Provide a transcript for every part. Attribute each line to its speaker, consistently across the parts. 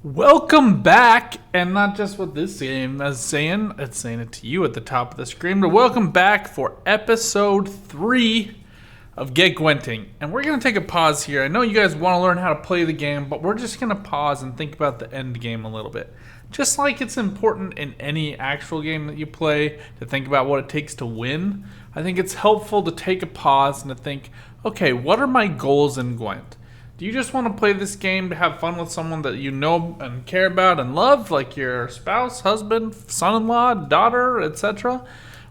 Speaker 1: Welcome back, and not just what this game is saying, it's saying it to you at the top of the screen, but welcome back for episode 3 of Get Gwenting. And we're going to take a pause here. I know you guys want to learn how to play the game, but we're just going to pause and think about the end game a little bit. Just like it's important in any actual game that you play to think about what it takes to win, I think it's helpful to take a pause and to think, okay, what are my goals in Gwent? Do you just want to play this game to have fun with someone that you know and care about and love, like your spouse, husband, son-in-law, daughter, etc.?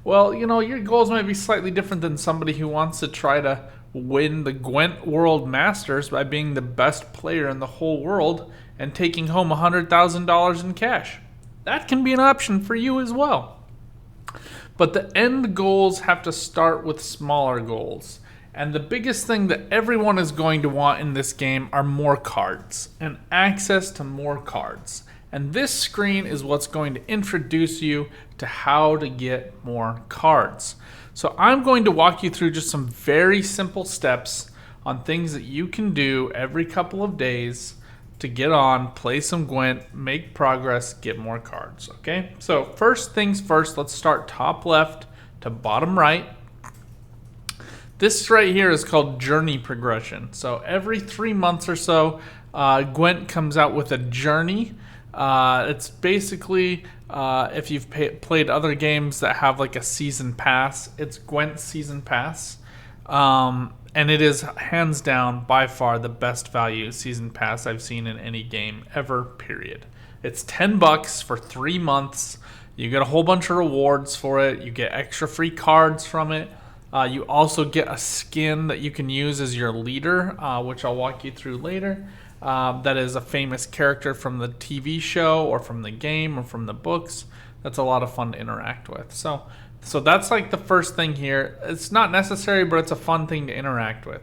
Speaker 1: Well, you know, your goals might be slightly different than somebody who wants to try to win the Gwent World Masters by being the best player in the whole world and taking home $100,000 in cash. That can be an option for you as well. But the end goals have to start with smaller goals. And the biggest thing that everyone is going to want in this game are more cards and access to more cards. And this screen is what's going to introduce you to how to get more cards. So I'm going to walk you through just some very simple steps on things that you can do every couple of days to get on, play some Gwent, make progress, get more cards. Okay, so first things first, let's start top left to bottom right. This right here is called journey progression. So every 3 months or so, Gwent comes out with a journey. It's basically, if you've played other games that have like a season pass, it's Gwent season pass. And it is hands down by far the best value season pass I've seen in any game ever, period. It's $10 for 3 months. You get a whole bunch of rewards for it. You get extra free cards from it. You also get a skin that you can use as your leader, which I'll walk you through later. That is a famous character from the TV show or from the game or from the books. That's a lot of fun to interact with. So that's like the first thing here. It's not necessary, but it's a fun thing to interact with.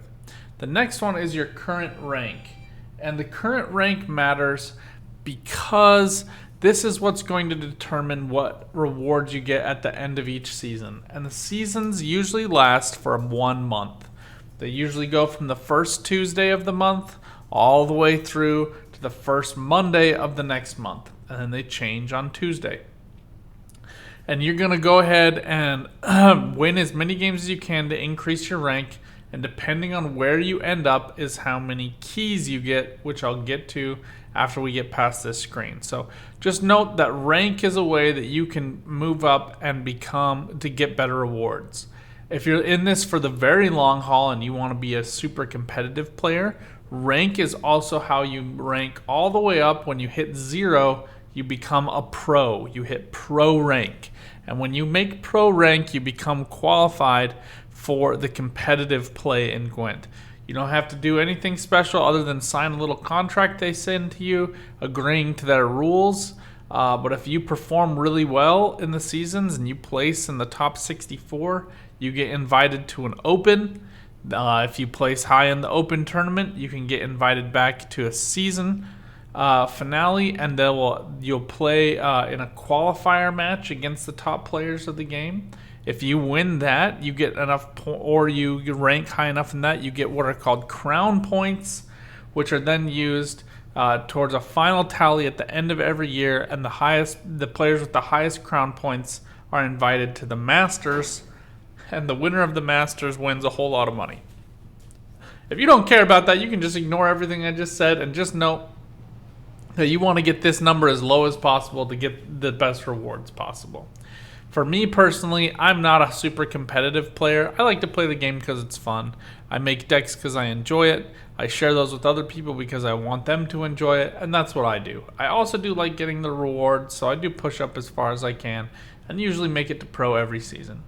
Speaker 1: The next one is your current rank. And the current rank matters because this is what's going to determine what rewards you get at the end of each season. And the seasons usually last for 1 month. They usually go from the first Tuesday of the month all the way through to the first Monday of the next month. And then they change on Tuesday. And you're going to go ahead and win as many games as you can to increase your rank. And depending on where you end up is how many keys you get, which I'll get to after we get past this screen. So just note that rank is a way that you can move up and to get better rewards. If you're in this for the very long haul and you want to be a super competitive player, rank is also how you rank all the way up. When you hit 0, you become a pro. You hit pro rank. And when you make pro rank, you become qualified for the competitive play in Gwent. You don't have to do anything special other than sign a little contract they send to you, agreeing to their rules. But if you perform really well in the seasons and you place in the top 64, you get invited to an open. If you place high in the open tournament, you can get invited back to a season finale, and you'll play in a qualifier match against the top players of the game. If you win that, you get enough, or you rank high enough in that, you get what are called crown points, which are then used towards a final tally at the end of every year, and the players with the highest crown points are invited to the Masters, and the winner of the Masters wins a whole lot of money. If you don't care about that, you can just ignore everything I just said and just note that you want to get this number as low as possible to get the best rewards possible. For me personally, I'm not a super competitive player. I like to play the game because it's fun. I make decks because I enjoy it. I share those with other people because I want them to enjoy it, and that's what I do. I also do like getting the rewards, so I do push up as far as I can and usually make it to pro every season.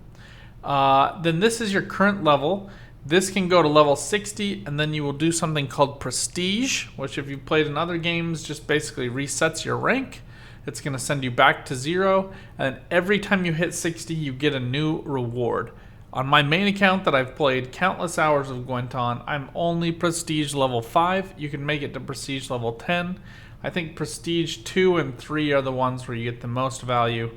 Speaker 1: Then this is your current level. This can go to level 60, and then you will do something called Prestige, which if you've played in other games, just basically resets your rank. It's going to send you back to 0, and every time you hit 60, you get a new reward. On my main account that I've played countless hours of Gwent on, I'm only Prestige level 5. You can make it to Prestige level 10. I think Prestige 2 and 3 are the ones where you get the most value,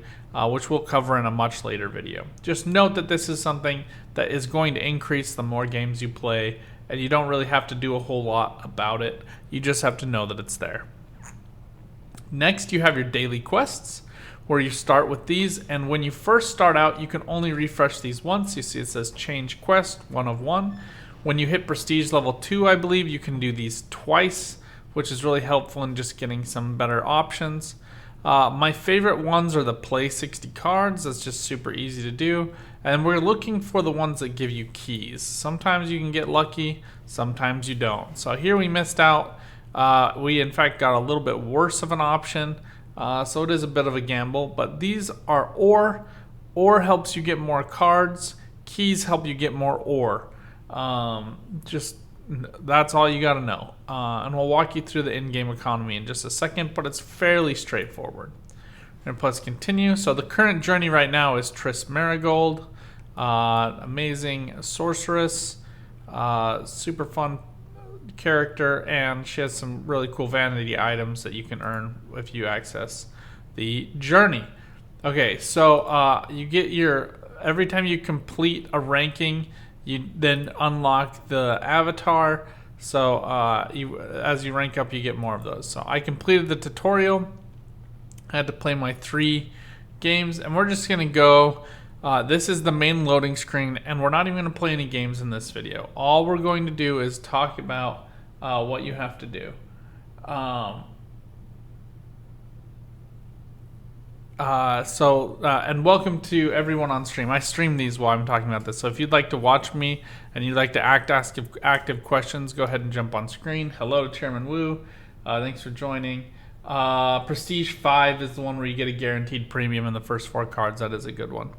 Speaker 1: which we'll cover in a much later video. Just note that this is something that is going to increase the more games you play, and you don't really have to do a whole lot about it. You just have to know that it's there. Next, you have your daily quests, where you start with these, and when you first start out, you can only refresh these once. You see it says change quest, 1 of 1. When you hit prestige level 2, I believe, you can do these twice, which is really helpful in just getting some better options. My favorite ones are the play 60 cards. That's just super easy to do. And we're looking for the ones that give you keys. Sometimes you can get lucky, sometimes you don't. So here we missed out. We in fact got a little bit worse of an option. So it is a bit of a gamble, but these are ore. Ore helps you get more cards. Keys help you get more ore. Just that's all you got to know. And we'll walk you through the in-game economy in just a second, but it's fairly straightforward. And plus continue. So the current journey right now is Triss Marigold, amazing sorceress, super fun character, and she has some really cool vanity items that you can earn if you access the journey. Okay, so you get your every time you complete a ranking, you then unlock the avatar. So as you rank up, you get more of those. So I completed the tutorial. I had to play my 3 games, and we're just gonna go. This is the main loading screen, and we're not even going to play any games in this video. All we're going to do is talk about what you have to do. And welcome to everyone on stream. I stream these while I'm talking about this, so if you'd like to watch me and you'd like to ask active questions, go ahead and jump on screen. Hello to Chairman Wu. Thanks for joining. Prestige 5 is the one where you get a guaranteed premium in the first 4 cards. That is a good one.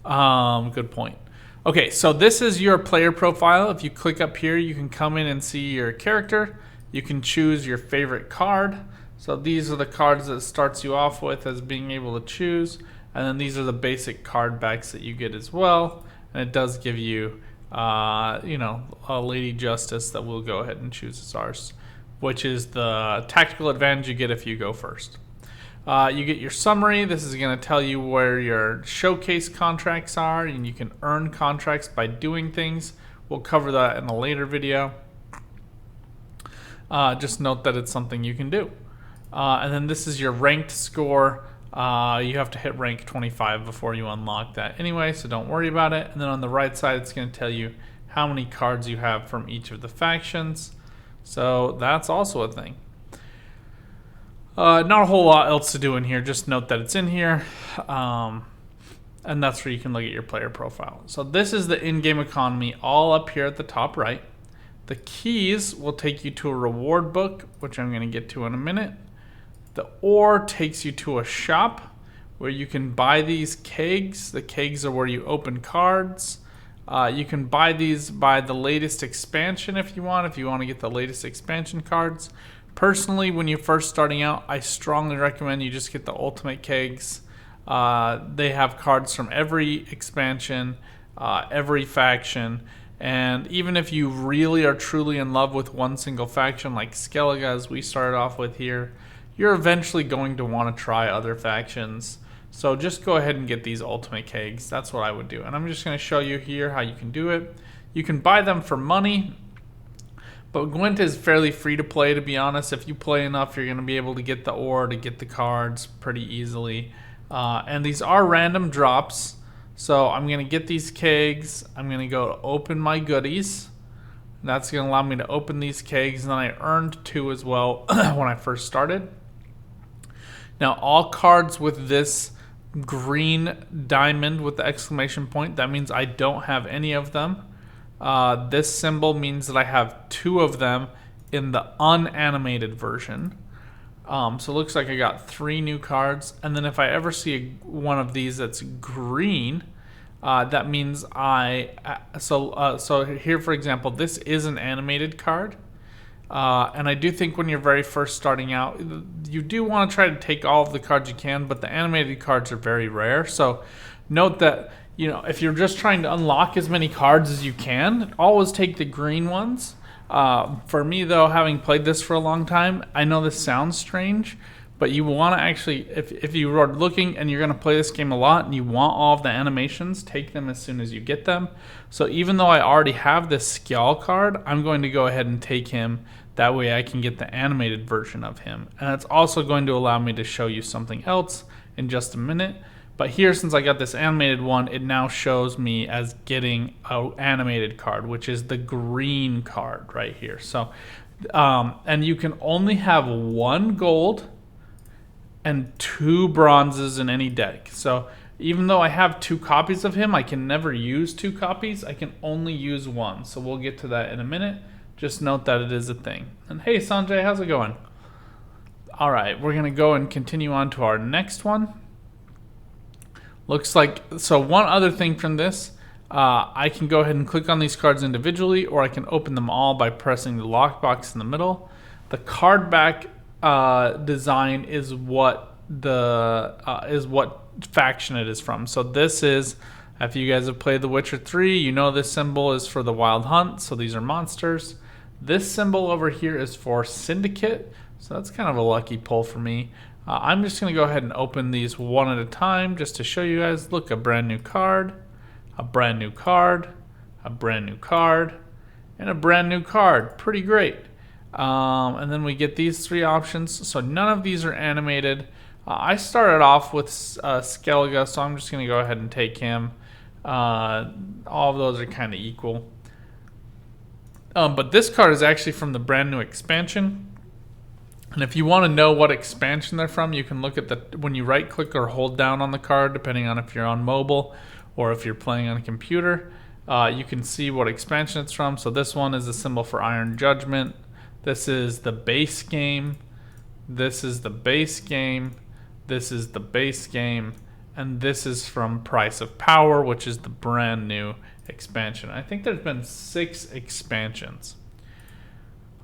Speaker 1: Good point. Okay, so this is your player profile. If you click up here, you can come in and see your character. You can choose your favorite card. So these are the cards that starts you off with as being able to choose. And then these are the basic card backs that you get as well. And it does give you, a Lady Justice that we'll go ahead and choose as ours, which is the tactical advantage you get if you go first. You get your summary. This is going to tell you where your showcase contracts are, and you can earn contracts by doing things. We'll cover that in a later video. Just note that it's something you can do. And then this is your ranked score. You have to hit rank 25 before you unlock that anyway, so don't worry about it. And then on the right side, it's going to tell you how many cards you have from each of the factions. So that's also a thing. Not a whole lot else to do in here. Just note that it's in here. And that's where you can look at your player profile. So this is the in-game economy all up here at the top right. The keys will take you to a reward book, which I'm going to get to in a minute. The ore takes you to a shop where you can buy these kegs. The kegs are where you open cards. You can buy these by the latest expansion if you want to get the latest expansion cards. Personally, when you're first starting out, I strongly recommend you just get the ultimate kegs. They have cards from every expansion, every faction, and even if you really are truly in love with one single faction like Skellige, as we started off with here, you're eventually going to want to try other factions. So just go ahead and get these ultimate kegs. That's what I would do. And I'm just going to show you here how you can do it. You can buy them for money, but Gwent is fairly free to play, to be honest. If you play enough, you're going to be able to get the ore, to get the cards pretty easily. And these are random drops. So I'm going to get these kegs. I'm going to go to open my goodies. That's going to allow me to open these kegs. And then I earned 2 as well when I first started. Now, all cards with this green diamond with the exclamation point, that means I don't have any of them. This symbol means that I have 2 of them in the unanimated version. So it looks like I got 3 new cards. And then if I ever see one of these that's green, that means so here, for example, this is an animated card. And I do think when you're very first starting out, you do want to try to take all of the cards you can, but the animated cards are very rare. So note that, if you're just trying to unlock as many cards as you can, always take the green ones. For me, though, having played this for a long time, I know this sounds strange, but you want to actually, if you are looking and you're going to play this game a lot and you want all of the animations, take them as soon as you get them. So even though I already have this Skjall card, I'm going to go ahead and take him That way I can get the animated version of him. And that's also going to allow me to show you something else in just a minute. But here, since I got this animated one, it now shows me as getting an animated card, which is the green card right here. So, and you can only have 1 gold and 2 bronzes in any deck. So even though I have 2 copies of him, I can never use 2 copies. I can only use 1. So we'll get to that in a minute. Just note that it is a thing. And hey, Sanjay, how's it going? All right, we're going to go and continue on to our next one. Looks like, so one other thing from this, I can go ahead and click on these cards individually, or I can open them all by pressing the lockbox in the middle. The card back design is what faction it is from. So this is, if you guys have played The Witcher 3, you know this symbol is for the Wild Hunt, so these are monsters. This symbol over here is for Syndicate, so that's kind of a lucky pull for me. I'm just going to go ahead and open these one at a time just to show you guys. Look, a brand new card, a brand new card, a brand new card, and a brand new card. Pretty great. And then we get these 3 options. So none of these are animated. I started off with Skellige, so I'm just going to go ahead and take him. All of those are kind of equal. But this card is actually from the brand new expansion. And if you want to know what expansion they're from, you can look at when you right click or hold down on the card, depending on if you're on mobile or if you're playing on a computer, you can see what expansion it's from. So this one is a symbol for Iron Judgment. This is the base game. This is the base game. This is the base game. And this is from Price of Power, which is the brand new expansion. I think there's been 6 expansions.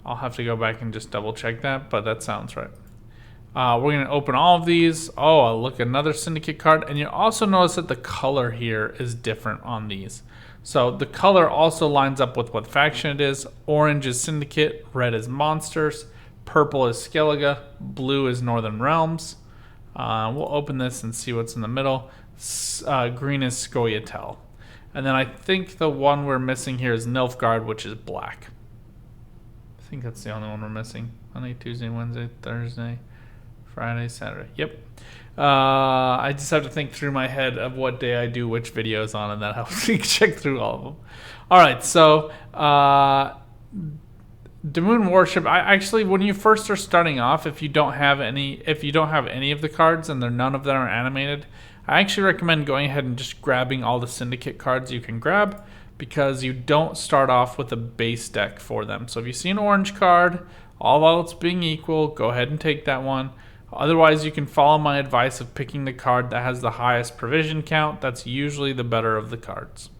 Speaker 1: I'll have to go back and just double check that, but that sounds right. We're going to open all of these. Oh, look, another Syndicate card. And you also notice that the color here is different on these. So the color also lines up with what faction it is. Orange is Syndicate, red is Monsters, purple is Skellige, blue is Northern Realms. We'll open this and see what's in the middle. Green is Scoia'tael. And then I think the one we're missing here is Nilfgaard, which is black. I think that's the only one we're missing. Monday, Tuesday, Wednesday, Thursday, Friday, Saturday. Yep. I just have to think through my head of what day I do which videos on, and that helps me check through all of them. All right, so Damoon Warship. I actually, when you first are starting off, if you don't have any of the cards and none of them are animated, I actually recommend going ahead and just grabbing all the Syndicate cards you can grab, because you don't start off with a base deck for them. So if you see an orange card, all else being equal, go ahead and take that one. Otherwise, you can follow my advice of picking the card that has the highest provision count. That's usually the better of the cards.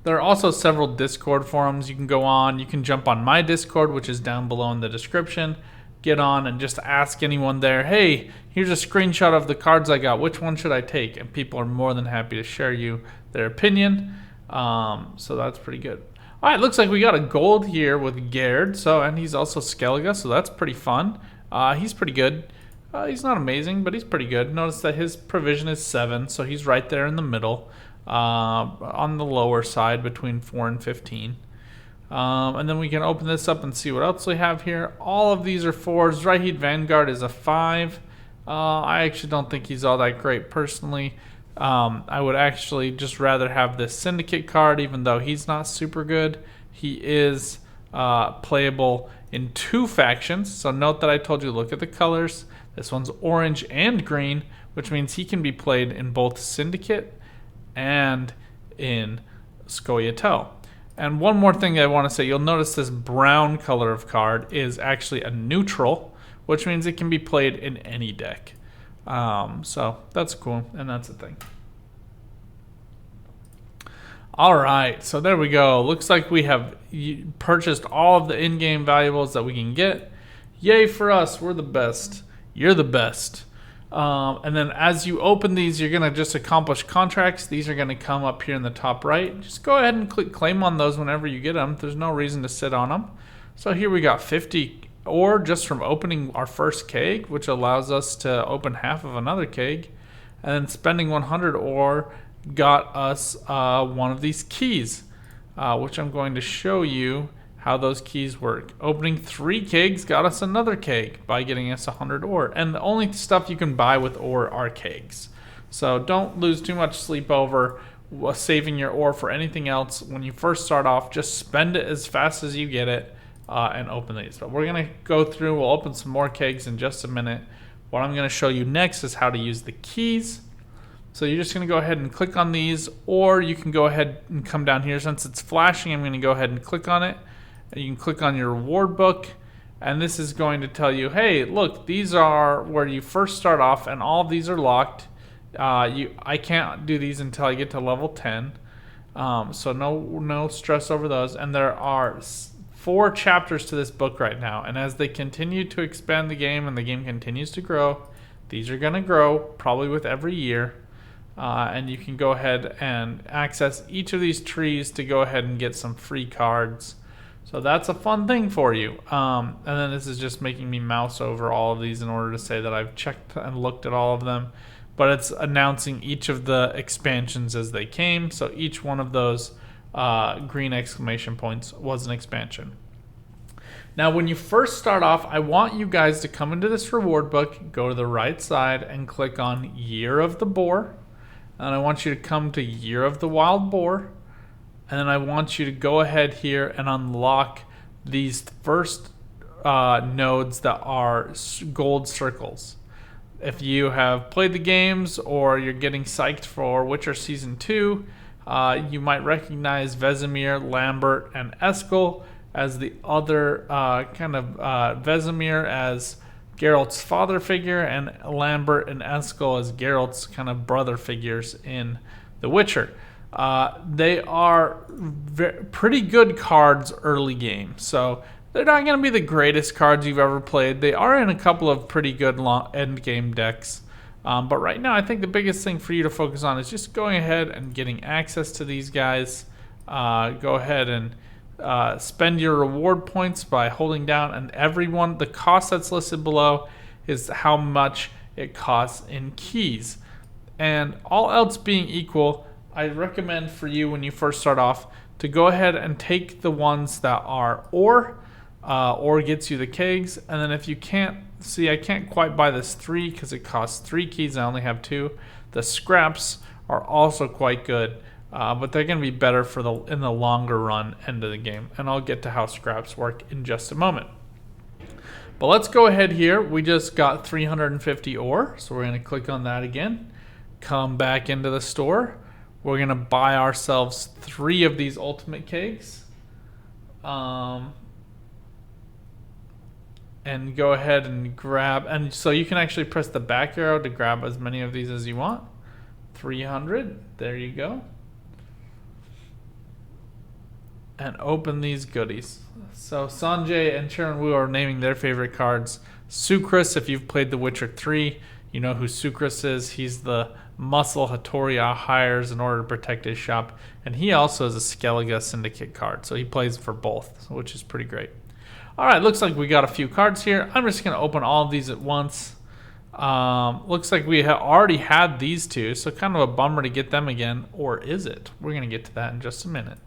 Speaker 1: There are also several Discord forums you can go on. You can jump on my Discord, which is down below in the description. Get on and just ask anyone there, hey, here's a screenshot of the cards I got. Which one should I take? And people are more than happy to share you their opinion. So that's pretty good. All right, looks like we got a gold here with Gerd. And he's also Skellige, so that's pretty fun. He's pretty good. He's not amazing, but he's pretty good. Notice that his provision is 7, so he's right there in the middle, on the lower side between 4 and 15. And then we can open this up and see what else we have here. All of these are 4s. Zrahid Vanguard is a 5. I actually don't think he's all that great personally. I would actually just rather have this Syndicate card, even though he's not super good. He is playable in 2 factions. So note that I told you, look at the colors. This one's orange and green, which means he can be played in both Syndicate and in Scoia'tael. And one more thing I want to say, you'll notice this brown color of card is actually a neutral, which means it can be played in any deck. So that's cool, and that's a thing. All right, so there we go. Looks like we have purchased all of the in-game valuables that we can get. Yay for us, we're the best. You're the best. And then as you open these, you're going to just accomplish contracts. These are going to come up here in the top right. Just go ahead and click claim on those whenever you get them. There's no reason to sit on them. So here we got 50 ore just from opening our first keg, which allows us to open half of another keg. And then spending 100 ore got us one of these keys, which I'm going to show you how those keys work. Opening 3 kegs got us another keg by getting us 100 ore. And the only stuff you can buy with ore are kegs. So don't lose too much sleep over saving your ore for anything else. When you first start off, just spend it as fast as you get it and open these. But we're going to go through, we'll open some more kegs in just a minute. What I'm going to show you next is how to use the keys. So you're just going to go ahead and click on these, or you can go ahead and come down here. Since it's flashing, I'm going to go ahead and click on it. And you can click on your reward book, and this is going to tell you, hey, look, these are where you first start off, and all of these are locked. I can't do these until I get to level 10, so no stress over those. And there are 4 chapters to this book right now, and as they continue to expand the game and the game continues to grow, these are going to grow probably with every year. And you can go ahead and access each of these trees to go ahead and get some free cards. So that's a fun thing for you. And then this is just making me mouse over all of these in order to say that I've checked and looked at all of them. But it's announcing each of the expansions as they came. So each one of those green exclamation points was an expansion. Now, when you first start off, I want you guys to come into this reward book, go to the right side, and click on Year of the Boar. And I want you to come to Year of the Wild Boar. And then I want you to go ahead here and unlock these first nodes that are gold circles. If you have played the games or you're getting psyched for Witcher Season 2, you might recognize Vesemir, Lambert, and Eskel as the other Vesemir as Geralt's father figure, and Lambert and Eskel as Geralt's kind of brother figures in The Witcher. They are pretty good cards early game, so they're not going to be the greatest cards you've ever played. They are in a couple of pretty good end game decks, but right now I think the biggest thing for you to focus on is just going ahead and getting access to these guys. Go ahead and spend your reward points by holding down, and everyone, the cost that's listed below is how much it costs in keys. And all else being equal, I recommend for you when you first start off to go ahead and take the ones that are ore gets you the kegs. And then if you can't see, I can't quite buy this 3 because it costs 3 keys. I only have 2. The scraps are also quite good, but they're going to be better for in the longer run end of the game. And I'll get to how scraps work in just a moment. But let's go ahead here. We just got 350 ore, so we're going to click on that again. Come back into the store. We're going to buy ourselves 3 of these ultimate kegs. And go ahead and grab, and so you can actually press the back arrow to grab as many of these as you want. 300, there you go. And open these goodies. So Sanjay and Sharon Wu are naming their favorite cards. Sucrus, if you've played The Witcher 3, you know who Sucrus is. He's the muscle Hattori hires in order to protect his shop. And he also is a Skellige Syndicate card, so he plays for both, which is pretty great. Alright, looks like we got a few cards here. I'm just going to open all of these at once. Looks like we have already had these 2, so kind of a bummer to get them again. Or is it? We're going to get to that in just a minute.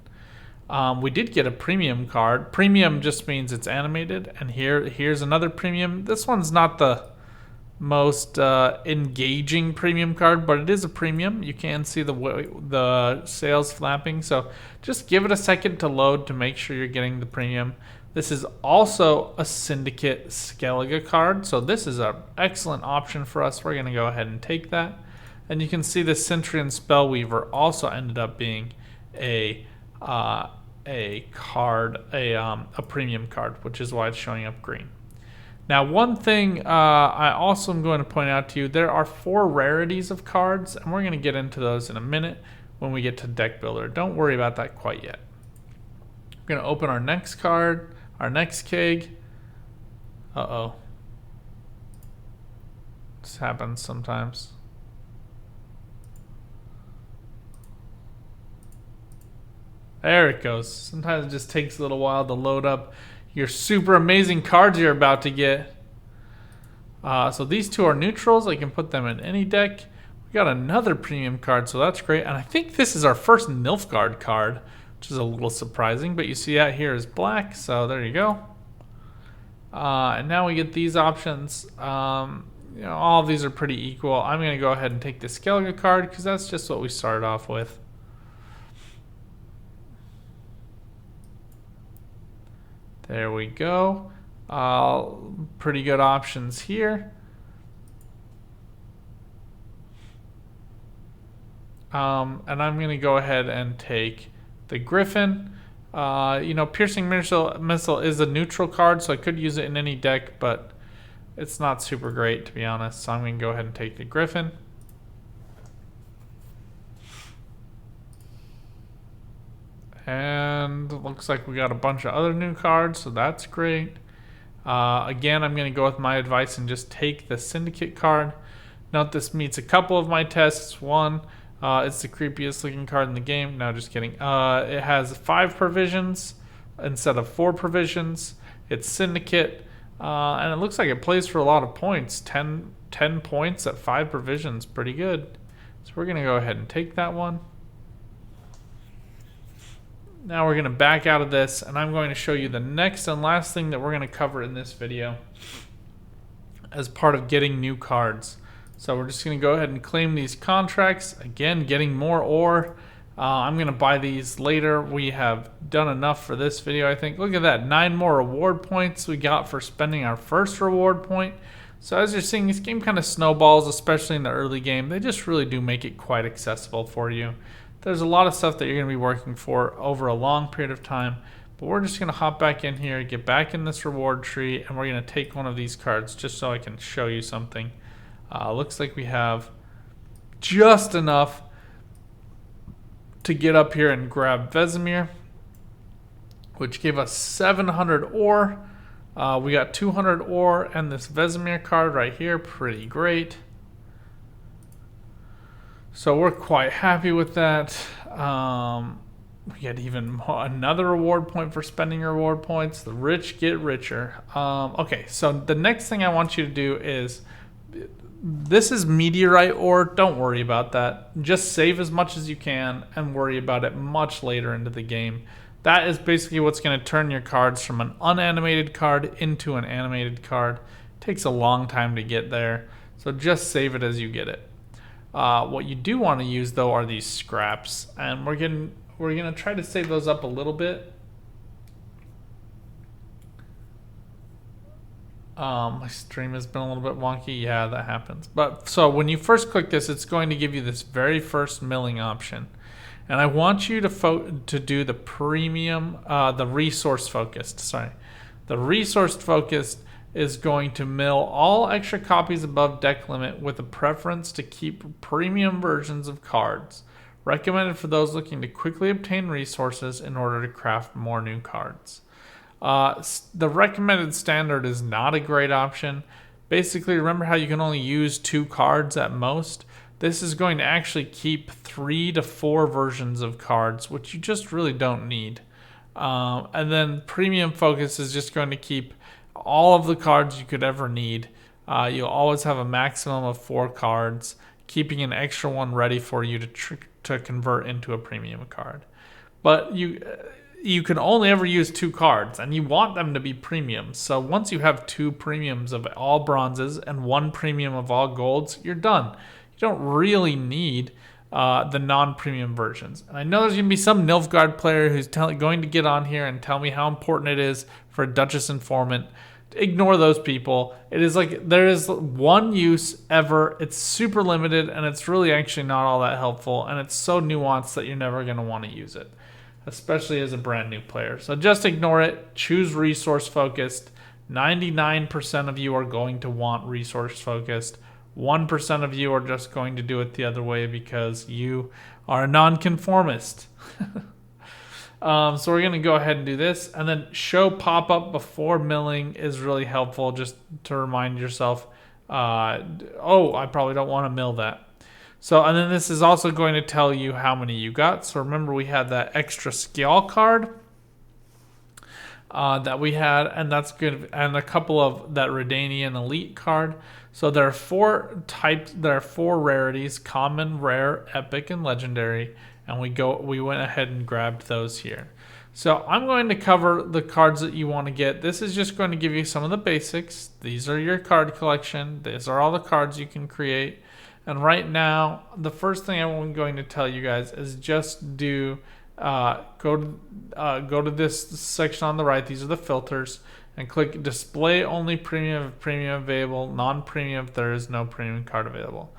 Speaker 1: We did get a premium card. Premium just means it's animated. And here's another premium. This one's not the most engaging premium card, but it is a premium. You can see the sails flapping, so just give it a second to load to make sure you're getting the premium. This is also a Syndicate Skellige card, so this is an excellent option for us. We're going to go ahead and take that. And you can see the Centurion Spellweaver also ended up being a premium card, which is why it's showing up green. Now, one thing I also am going to point out to you, there are 4 rarities of cards, and we're going to get into those in a minute when we get to Deck Builder. Don't worry about that quite yet. We're going to open our next card, our next keg. Uh-oh. This happens sometimes. There it goes. Sometimes it just takes a little while to load up your super amazing cards you're about to get. So these 2 are neutrals. I can put them in any deck. We got another premium card, so that's great. And I think this is our first Nilfgaard card, which which is a little surprising, but you see that here is black, so there you go. And now we get these options. You know, all of these are pretty equal. I'm going to go ahead and take the Skellige card because that's just what we started off with. There we go. Pretty good options here. And I'm going to go ahead and take the Griffin. You know, Piercing Missile is a neutral card, so I could use it in any deck, but it's not super great, to be honest. So I'm going to go ahead and take the Griffin. And it looks like we got a bunch of other new cards, so that's great. Again, I'm going to go with my advice and just take the Syndicate card. Note this meets a couple of my tests. One, it's the creepiest looking card in the game. No, just kidding. It has 5 provisions instead of 4 provisions. It's Syndicate. And it looks like it plays for a lot of points. 10 points at 5 provisions. Pretty good. So we're going to go ahead and take that one. Now we're going to back out of this, and I'm going to show you the next and last thing that we're going to cover in this video as part of getting new cards. So we're just going to go ahead and claim these contracts. Again, getting more ore. I'm going to buy these later. We have done enough for this video, I think. Look at that. 9 more reward points we got for spending our first reward point. So as you're seeing, this game kind of snowballs, especially in the early game. They just really do make it quite accessible for you. There's a lot of stuff that you're going to be working for over a long period of time. But we're just going to hop back in here, get back in this reward tree, and we're going to take one of these cards just so I can show you something. Looks like we have just enough to get up here and grab Vesemir, which gave us 700 ore. We got 200 ore and this Vesemir card right here. Pretty great. So we're quite happy with that. We get even another reward point for spending reward points. The rich get richer. Okay, so the next thing I want you to do is, this is meteorite ore. Don't worry about that. Just save as much as you can and worry about it much later into the game. That is basically what's going to turn your cards from an unanimated card into an animated card. It takes a long time to get there, so just save it as you get it. What you do want to use though are these scraps, and we're gonna try to save those up a little bit. My stream has been a little bit wonky. Yeah, that happens. But so when you first click this, it's going to give you this very first milling option, and I want you to do the premium, the resource focused. Sorry, the resource focused is going to mill all extra copies above deck limit with a preference to keep premium versions of cards. Recommended for those looking to quickly obtain resources in order to craft more new cards. The recommended standard is not a great option. Basically, remember how you can only use 2 cards at most? This is going to actually keep 3 to 4 versions of cards, which you just really don't need. And then premium focus is just going to keep all of the cards you could ever need. You'll always have a maximum of 4 cards, keeping an extra one ready for you to convert into a premium card. But you can only ever use 2 cards, and you want them to be premiums. So once you have 2 premiums of all bronzes and 1 premium of all golds, you're done. You don't really need the non-premium versions. And I know there's going to be some Nilfgaard player who's going to get on here and tell me how important it is for a Duchess Informant. Ignore those people. It is like there is 1 use ever. It's super limited, and it's really actually not all that helpful, and it's so nuanced that you're never going to want to use it, especially as a brand new player. So just ignore it. Choose resource focused. 99% of you are going to want resource focused. 1% of you are just going to do it the other way because you are a nonconformist. So we're going to go ahead and do this, and then show pop-up before milling is really helpful, just to remind yourself, oh, I probably don't want to mill that. So, and then this is also going to tell you how many you got. So remember, we had that extra Skjall card that we had, and that's good, and a couple of that Redanian Elite card. So there are 4 types, there are 4 rarities: common, rare, epic, and legendary. and we went ahead and grabbed those here. So I'm going to cover the cards that you want to get. This is just going to give you some of the basics. These are your card collection. These are all the cards you can create. And right now, the first thing I'm going to tell you guys is just do go to this section on the right. These are the filters, and click display only premium if premium available, non-premium if there is no premium card available.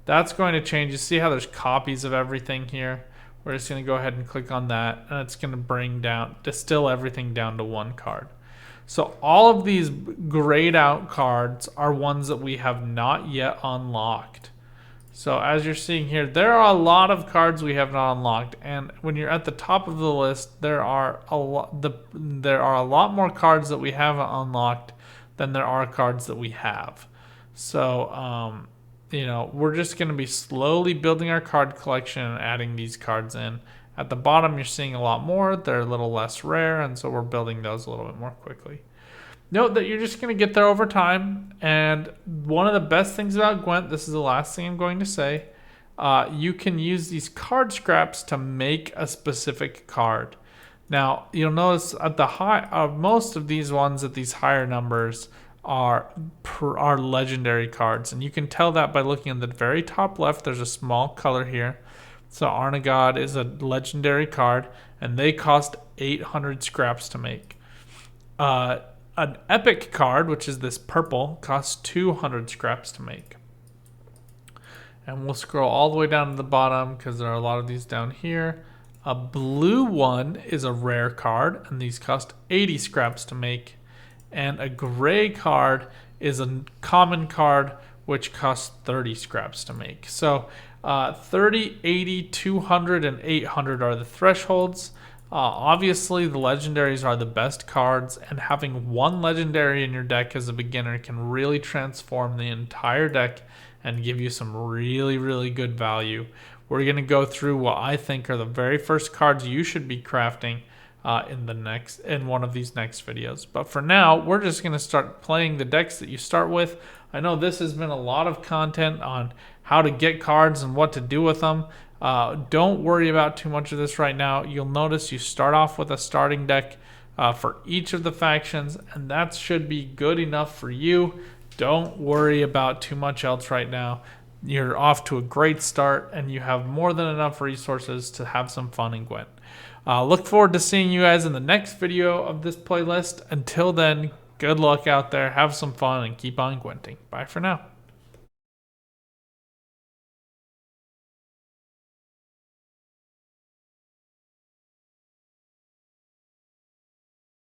Speaker 1: That's going to change. You see how there's copies of everything here? We're just going to go ahead and click on that, and it's going to distill everything down to one card. So all of these grayed out cards are ones that we have not yet unlocked. So as you're seeing here, there are a lot of cards we have not unlocked, and when you're at the top of the list, there are a lot more cards that we haven't unlocked than there are cards that we have. So you know, we're just going to be slowly building our card collection and adding these cards in. At the bottom, you're seeing a lot more. They're a little less rare, and so we're building those a little bit more quickly. Note that you're just going to get there over time, and one of the best things about Gwent, this is the last thing I'm going to say, you can use these card scraps to make a specific card. Now, you'll notice at the most of these ones at these higher numbers are legendary cards, and you can tell that by looking at the very top left. There's a small color here. So Arnagod is a legendary card, and they cost 800 scraps to make. An epic card, which is this purple, costs 200 scraps to make. And we'll scroll all the way down to the bottom because there are a lot of these down here. A blue one is a rare card, and these cost 80 scraps to make. And a gray card is a common card, which costs 30 scraps to make. So 30, 80, 200, and 800 are the thresholds. Obviously, the legendaries are the best cards, and having one legendary in your deck as a beginner can really transform the entire deck and give you some really, really good value. We're going to go through what I think are the very first cards you should be crafting in one of these next videos. But for now, we're just going to start playing the decks that you start with. I know this has been a lot of content on how to get cards and what to do with them. Don't worry about too much of this right now. You'll notice you start off with a starting deck for each of the factions, and that should be good enough for you. Don't worry about too much else right now. You're off to a great start, and you have more than enough resources to have some fun in Gwent. Look forward to seeing you guys in the next video of this playlist. Until then, good luck out there, have some fun, and keep on Gwenting. Bye for now.